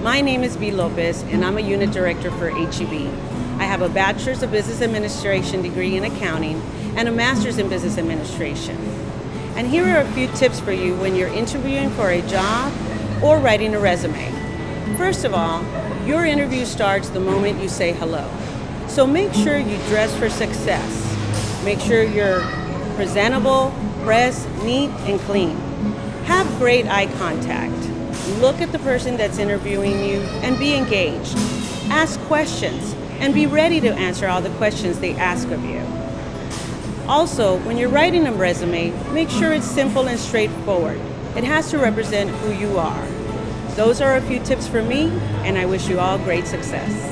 My name is B. Lopez, and I'm a unit director for HEB. I have a Bachelor's of Business Administration degree in accounting and a Master's in Business Administration. And here are a few tips for you when you're interviewing for a job or writing a resume. First of all, your interview starts the moment you say hello. So make sure you dress for success. Make sure you're presentable, pressed, neat, and clean. Have great eye contact. Look at the person that's interviewing you and be engaged. Ask questions and be ready to answer all the questions they ask of you. Also, when you're writing a resume, make sure it's simple and straightforward. It has to represent who you are. Those are a few tips from me, and I wish you all great success.